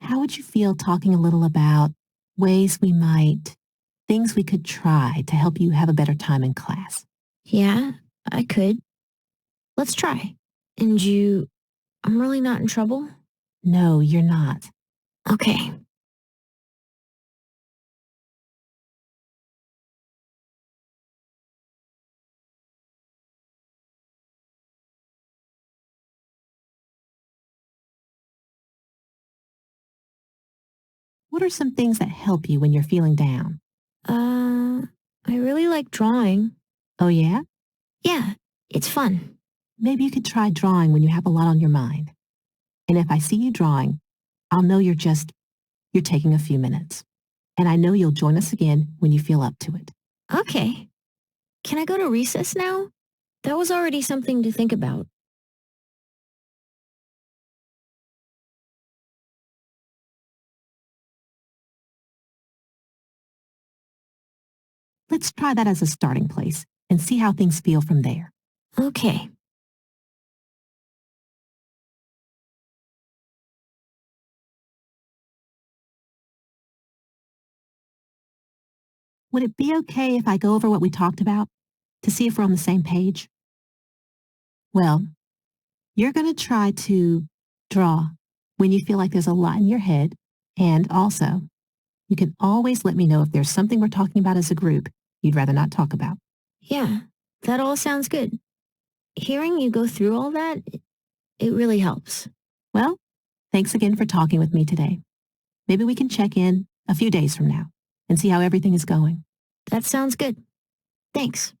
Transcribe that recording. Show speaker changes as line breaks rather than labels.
How would you feel talking a little about things we could try to help you have a better time in class?
Yeah, I could. Let's try. And I'm really not in trouble?
No, you're not.
Okay.
What are some things that help you when you're feeling down?
Uh, I really like drawing.
Oh, yeah?
Yeah, it's fun.
Maybe you could try drawing when you have a lot on your mind. And if I see you drawing, I'll know you're taking a few minutes. And I know you'll join us again when you feel up to it.
Okay. Can I go to recess now? That was already something to think about.
Let's try that as a starting place and see how things feel from there.
Okay.
Would it be okay if I go over what we talked about to see if we're on the same page? Well, you're going to try to draw when you feel like there's a lot in your head. And also, you can always let me know if there's something we're talking about as a group you'd rather not talk about.
Yeah, that all sounds good. Hearing you go through all that, it really helps.
Well, thanks again for talking with me today. Maybe we can check in a few days from now and see how everything is going.
That sounds good. Thanks.